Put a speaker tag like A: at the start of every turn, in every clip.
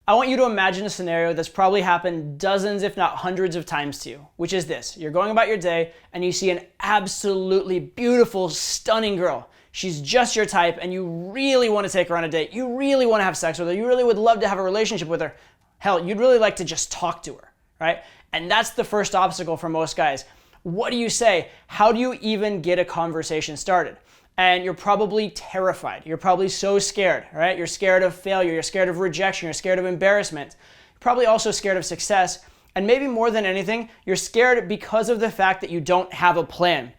A: I want you to imagine a scenario that's probably happened dozens, if not hundreds of times to you, which is this. You're going about your day and you see an absolutely beautiful, stunning girl. She's just your type and you really want to take her on a date. You really want to have sex with her. You really would love to have a relationship with her. Hell, you'd really like to just talk to her, right? And that's the first obstacle for most guys. What do you say? How do you even get a conversation started? And you're probably terrified. You're probably so scared, right? You're scared of failure. You're scared of rejection. You're scared of embarrassment. You're probably also scared of success. And maybe more than anything, you're scared because of the fact that you don't have a plan.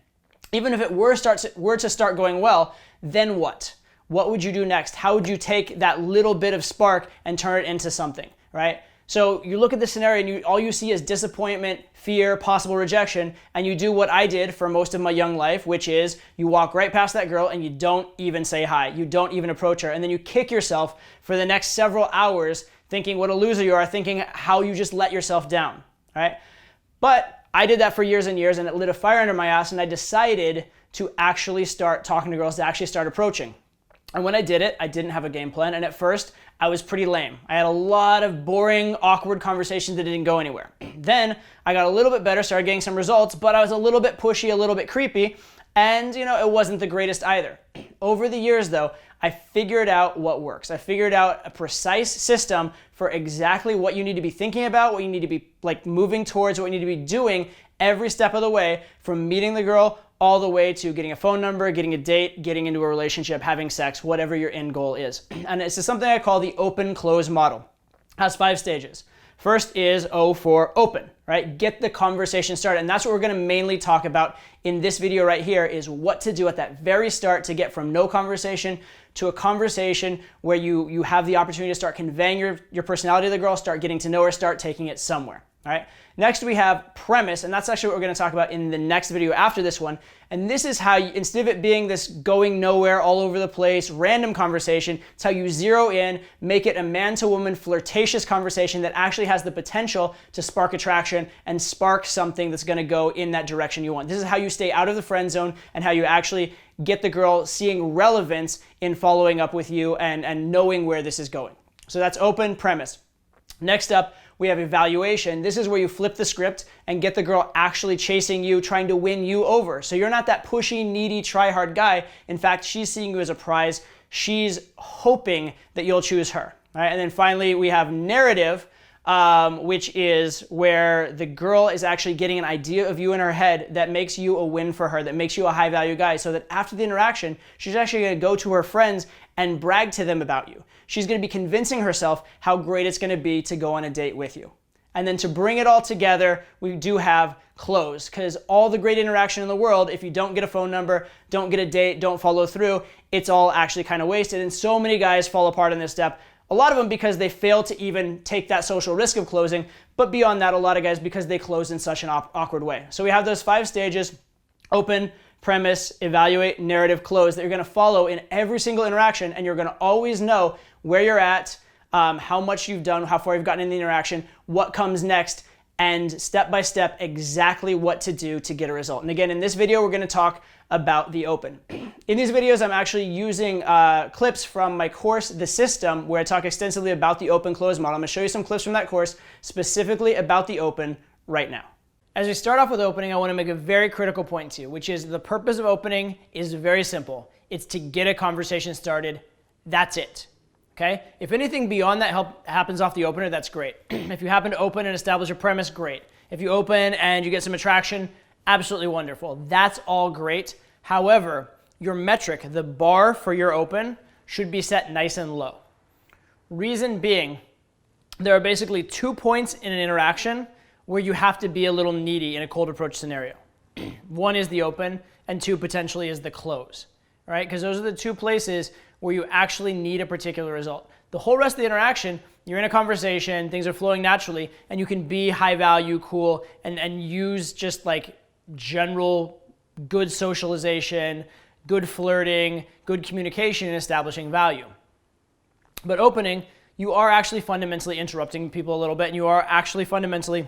A: Even if it were to start going well, then what? What would you do next? How would you take that little bit of spark and turn it into something, right? So you look at the scenario and all you see is disappointment, fear, possible rejection, and you do what I did for most of my young life, which is you walk right past that girl and you don't even say hi. You don't even approach her. And then you kick yourself for the next several hours thinking what a loser you are, thinking how you just let yourself down, right? But I did that for years and years and it lit a fire under my ass and I decided to actually start talking to girls, to actually start approaching. And when I did it, I didn't have a game plan. And at first, I was pretty lame. I had a lot of boring, awkward conversations that didn't go anywhere. Then I got a little bit better, started getting some results, but I was a little bit pushy, a little bit creepy. And it wasn't the greatest either. Over the years though, I figured out what works. I figured out a precise system for exactly what you need to be thinking about, what you need to be moving towards, what you need to be doing every step of the way, from meeting the girl all the way to getting a phone number, getting a date, getting into a relationship, having sex, whatever your end goal is. And it's something I call the open-close model. It has 5 stages. First is O for open, right? Get the conversation started. And that's what we're gonna mainly talk about in this video right here, is what to do at that very start to get from no conversation to a conversation where you have the opportunity to start conveying your personality to the girl, start getting to know her, start taking it somewhere. All right. Next we have premise, and that's actually what we're going to talk about in the next video after this one. And this is how you, instead of it being this going nowhere, all over the place, random conversation, it's how you zero in, make it a man-to-woman flirtatious conversation that actually has the potential to spark attraction and spark something that's going to go in that direction you want. This is how you stay out of the friend zone and how you actually get the girl seeing relevance in following up with you and knowing where this is going. So that's open, premise. Next up, we have evaluation. This is where you flip the script and get the girl actually chasing you, trying to win you over. So you're not that pushy, needy, try-hard guy. In fact, she's seeing you as a prize. She's hoping that you'll choose her. All right? And then finally, we have narrative, which is where the girl is actually getting an idea of you in her head that makes you a win for her, that makes you a high-value guy, so that after the interaction, she's actually going to go to her friends and brag to them about you. She's going to be convincing herself how great it's going to be to go on a date with you. And then to bring it all together, we do have close, because all the great interaction in the world, if you don't get a phone number, don't get a date, don't follow through, it's all actually kind of wasted. And so many guys fall apart in this step. A lot of them because they fail to even take that social risk of closing, but beyond that, a lot of guys because they close in such an awkward way. So we have those 5 stages: open, premise, evaluate, narrative, close, that you're going to follow in every single interaction, and you're going to always know where you're at, how much you've done, how far you've gotten in the interaction, what comes next, and step by step exactly what to do to get a result. And again, in this video, we're going to talk about the open. In these videos, I'm actually using clips from my course, The System, where I talk extensively about the open-close model. I'm going to show you some clips from that course specifically about the open right now. As we start off with opening, I want to make a very critical point to you, which is the purpose of opening is very simple. It's to get a conversation started. That's it. Okay? If anything beyond that happens off the opener, that's great. If you happen to open and establish a premise, great. If you open and you get some attraction, absolutely wonderful. That's all great. However, your metric, the bar for your open, should be set nice and low. Reason being, there are basically 2 points in an interaction where you have to be a little needy in a cold approach scenario. 1 is the open, and 2 potentially is the close. All right? Because those are the 2 places where you actually need a particular result. The whole rest of the interaction, you're in a conversation, things are flowing naturally, and you can be high value, cool, and use just like general good socialization, good flirting, good communication in establishing value. But opening, you are actually fundamentally interrupting people a little bit, and you are actually fundamentally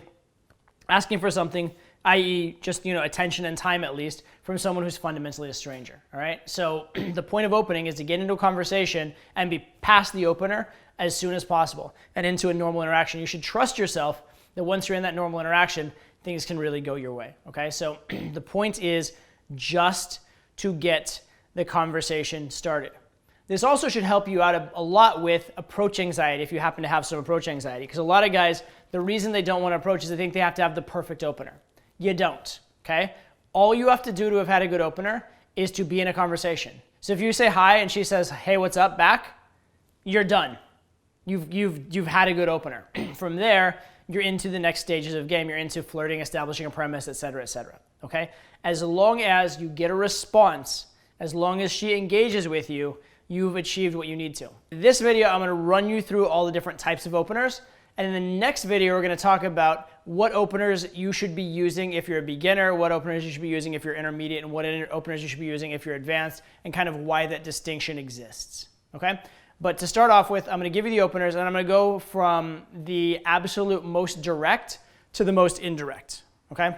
A: asking for something, i.e. just, attention and time at least, from someone who's fundamentally a stranger, all right? So the point of opening is to get into a conversation and be past the opener as soon as possible and into a normal interaction. You should trust yourself that once you're in that normal interaction, things can really go your way, okay? So the point is just to get the conversation started. This also should help you out a lot with approach anxiety if you happen to have some approach anxiety, because a lot of guys, the reason they don't want to approach is they think they have to have the perfect opener. You don't, okay? All you have to do to have had a good opener is to be in a conversation. So if you say hi and she says, hey, what's up, back, you're done. You've had a good opener. From there, you're into the next stages of game. You're into flirting, establishing a premise, et cetera, okay? As long as you get a response, as long as she engages with you, you've achieved what you need to. In this video, I'm gonna run you through all the different types of openers. And in the next video, we're gonna talk about what openers you should be using if you're a beginner, what openers you should be using if you're intermediate, and what openers you should be using if you're advanced, and kind of why that distinction exists, okay? But to start off with, I'm gonna give you the openers, and I'm gonna go from the absolute most direct to the most indirect, okay?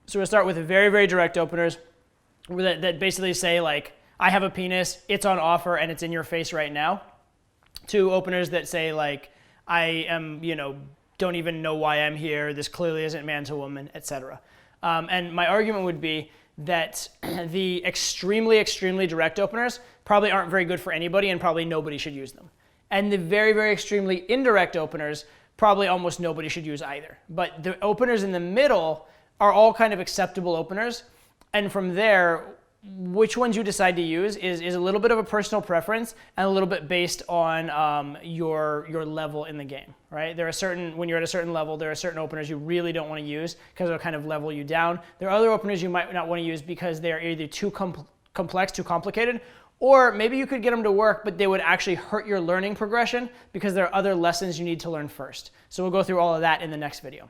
A: So we'll start with very, very direct openers that basically say like, I have a penis, it's on offer, and it's in your face right now. To openers that say like, I am, don't even know why I'm here, this clearly isn't man to woman, etc. And my argument would be that the extremely, extremely direct openers probably aren't very good for anybody, and probably nobody should use them. And the very, very extremely indirect openers, probably almost nobody should use either. But the openers in the middle are all kind of acceptable openers. And from there, which ones you decide to use is a little bit of a personal preference and a little bit based on your level in the game, right? When you're at a certain level, there are certain openers you really don't want to use because they'll kind of level you down. There are other openers you might not want to use because they're either too complex, too complicated, or maybe you could get them to work, but they would actually hurt your learning progression because there are other lessons you need to learn first. So we'll go through all of that in the next video.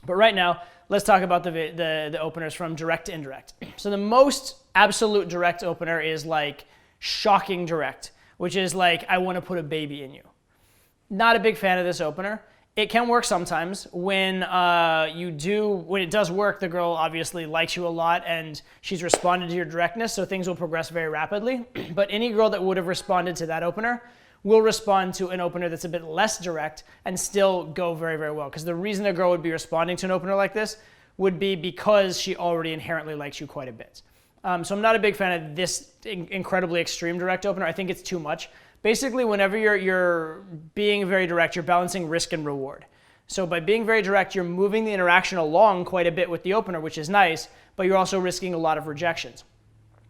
A: But right now, let's talk about the openers from direct to indirect. So the most absolute direct opener is like shocking direct, which is like, I want to put a baby in you. Not a big fan of this opener. It can work sometimes. When it does work, the girl obviously likes you a lot and she's responded to your directness, so things will progress very rapidly. But any girl that would have responded to that opener will respond to an opener that's a bit less direct and still go very, very well. Because the reason a girl would be responding to an opener like this would be because she already inherently likes you quite a bit. So I'm not a big fan of this incredibly extreme direct opener. I think it's too much. Basically, whenever you're being very direct, you're balancing risk and reward. So by being very direct, you're moving the interaction along quite a bit with the opener, which is nice, but you're also risking a lot of rejections.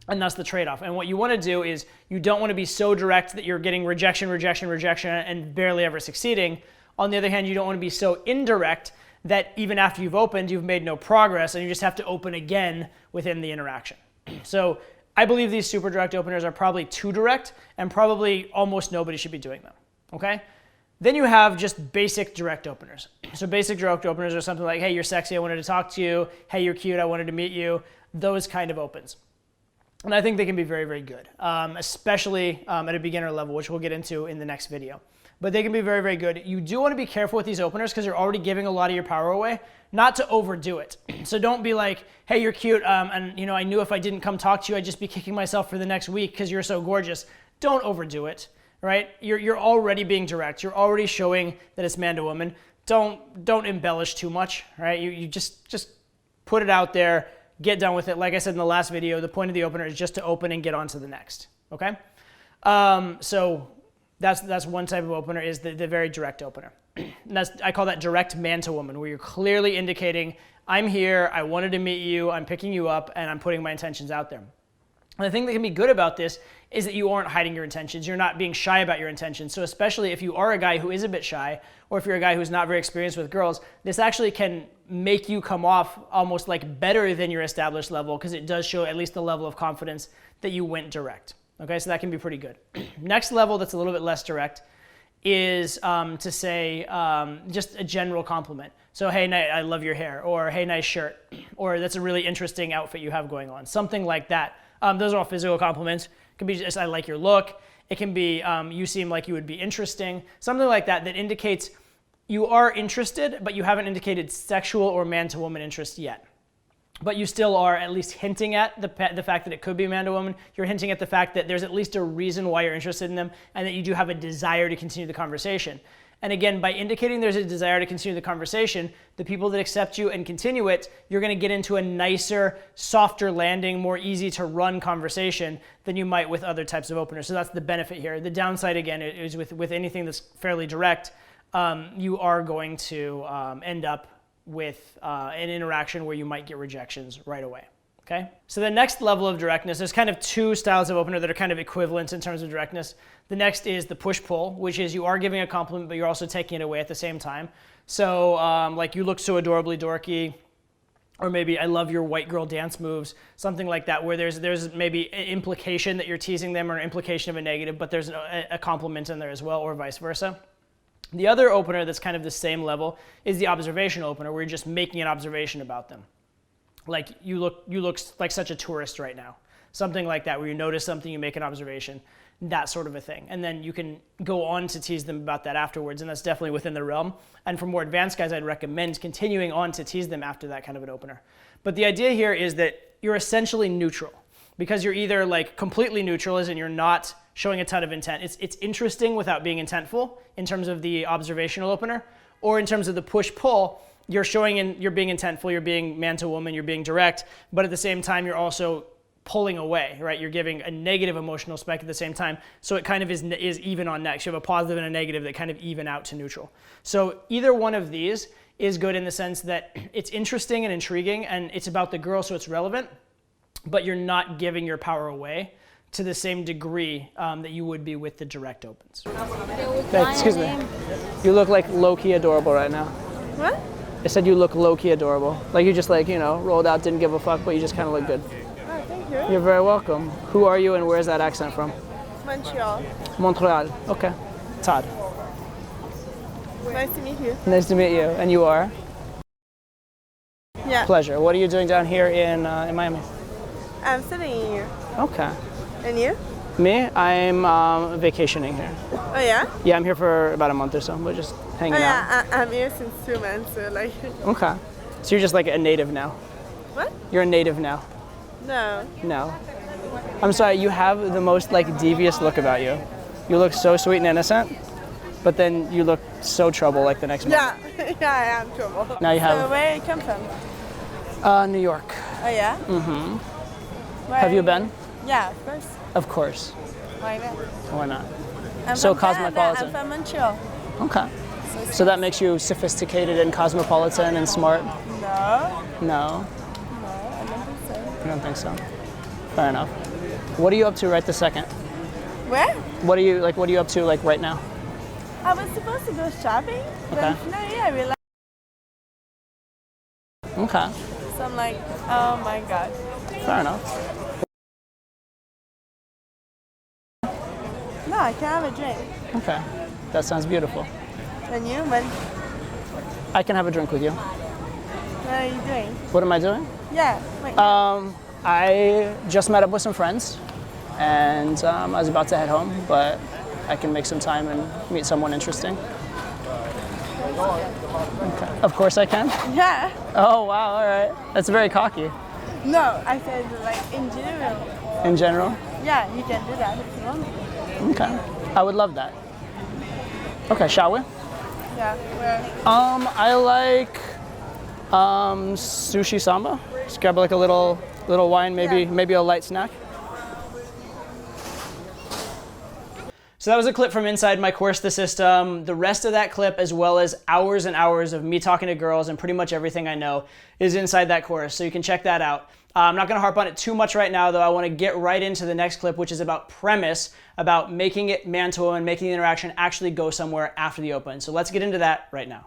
A: And that's the trade-off. And what you want to do is you don't want to be so direct that you're getting rejection, and barely ever succeeding. On the other hand, you don't want to be so indirect that even after you've opened, you've made no progress and you just have to open again within the interaction. So I believe these super direct openers are probably too direct, and probably almost nobody should be doing them, okay? Then you have just basic direct openers. So basic direct openers are something like, hey, you're sexy, I wanted to talk to you. Hey, you're cute, I wanted to meet you. Those kind of opens. And I think they can be very, very good, especially at a beginner level, which we'll get into in the next video. But they can be very, very good. You do want to be careful with these openers because you're already giving a lot of your power away, not to overdo it. So don't be like, hey, you're cute, and I knew if I didn't come talk to you, I'd just be kicking myself for the next week because you're so gorgeous. Don't overdo it, right? You're already being direct. You're already showing that it's man to woman. Don't embellish too much, right? You just put it out there. Get done with it. Like I said in the last video, the point of the opener is just to open and get on to the next, okay? So that's one type of opener, is the very direct opener. I call that direct man to woman, where you're clearly indicating, I'm here, I wanted to meet you, I'm picking you up, and I'm putting my intentions out there. And the thing that can be good about this is that you aren't hiding your intentions. You're not being shy about your intentions. So especially if you are a guy who is a bit shy, or if you're a guy who's not very experienced with girls, this actually can make you come off almost like better than your established level, because it does show at least the level of confidence that you went direct. Okay, so that can be pretty good. Next level that's a little bit less direct is to say just a general compliment. So, hey, I love your hair, or hey, nice shirt, or that's a really interesting outfit you have going on, something like that. Those are all physical compliments. It can be just, I like your look. It can be, you seem like you would be interesting. Something like that indicates you are interested, but you haven't indicated sexual or man-to-woman interest yet. but you still are at least hinting at the fact that it could be man to woman. You're hinting at the fact that there's at least a reason why you're interested in them and that you do have a desire to continue the conversation. And again, by indicating there's a desire to continue the conversation, the people that accept you and continue it, you're going to get into a nicer, softer landing, more easy to run conversation than you might with other types of openers. So that's the benefit here. The downside, again, is with anything that's fairly direct, you are going to end up with an interaction where you might get rejections right away. Okay? So the next level of directness, there's kind of two styles of opener that are kind of equivalent in terms of directness. The next is the push-pull, which is you are giving a compliment, but you're also taking it away at the same time. So like you look so adorably dorky, or maybe I love your white girl dance moves, something like that, where there's maybe an implication that you're teasing them or an implication of a negative, but there's a compliment in there as well, or vice versa. The other opener that's kind of the same level is the observational opener, where you're just making an observation about them. Like you look like such a tourist right now. Something like that, where you notice something, you make an observation, that sort of a thing. And then you can go on to tease them about that afterwards, and that's definitely within the realm. And for more advanced guys, I'd recommend continuing on to tease them after that kind of an opener. But the idea here is that you're essentially neutral, because you're either like completely neutral, as in you're not showing a ton of intent. It's interesting without being intentful in terms of the observational opener, or in terms of the push-pull, you're you're being intentful, you're being man to woman, you're being direct, but at the same time, you're also pulling away, right? You're giving a negative emotional spec at the same time. So it kind of is even on next. You have a positive and a negative that kind of even out to neutral. So either one of these is good in the sense that it's interesting and intriguing, and it's about the girl, so it's relevant, but you're not giving your power away to the same degree that you would be with the direct opens. Hey, excuse me. You look like low-key adorable right now.
B: What?
A: I said you look low-key adorable. Like you just rolled out, didn't give a fuck, but you just kind of look good.
B: Oh, thank you.
A: You're very welcome. Who are you and where's that accent from?
B: Montreal.
A: Montreal. Okay. Todd.
B: Nice to meet you.
A: Nice to meet you. And you are?
B: Yeah.
A: Pleasure. What are you doing down here in Miami?
B: I'm studying here.
A: Okay.
B: And you?
A: Me? I'm vacationing here.
B: Oh, yeah?
A: Yeah, I'm here for about a month or so. We're just hanging out.
B: Yeah, I'm here since 2 months, so like...
A: Okay. So you're just like a native now?
B: What?
A: You're a native now?
B: No.
A: No. I'm sorry, you have the most like devious look about you. You look so sweet and innocent, but then you look so trouble like the next month.
B: Yeah, yeah, I am trouble.
A: Now you have...
B: So where you come from?
A: New York.
B: Oh, yeah?
A: Mm-hmm.
B: Where
A: Have you been?
B: Yeah, of course.
A: Of course.
B: Why not?
A: Why not?
B: I'm
A: So
B: from Canada.
A: cosmopolitan.
B: I'm from Montreal.
A: Okay. So that makes you sophisticated and cosmopolitan and smart?
B: No.
A: No.
B: I don't think so.
A: I don't think so. Fair enough. What are you up to right this second?
B: Where?
A: What are you up to like right now?
B: I was supposed to go shopping, but
A: Okay.
B: finally I realized.
A: Okay.
B: So I'm like, oh my god.
A: Fair enough.
B: No, I can't have a drink.
A: Okay. That sounds beautiful.
B: And you? When?
A: I can have a drink with you.
B: What are you doing?
A: What am I doing?
B: Yeah. Like,
A: I just met up with some friends and I was about to head home, but I can make some time and meet someone interesting. Okay. Of course I can.
B: yeah.
A: Oh, wow, all right. That's very cocky.
B: No, I said like in general.
A: In general?
B: Yeah, you can do that if you want.
A: Okay. I would love that. Okay, shall we?
B: Yeah. Where?
A: I like sushi samba. Just grab like a little wine, maybe a light snack. So that was a clip from inside my course, The System. The rest of that clip, as well as hours and hours of me talking to girls and pretty much everything I know, is inside that course, so you can check that out. I'm not gonna harp on it too much right now, though. I wanna get right into the next clip, which is about premise, about making it man to woman, making the interaction actually go somewhere after the open. So let's get into that right now.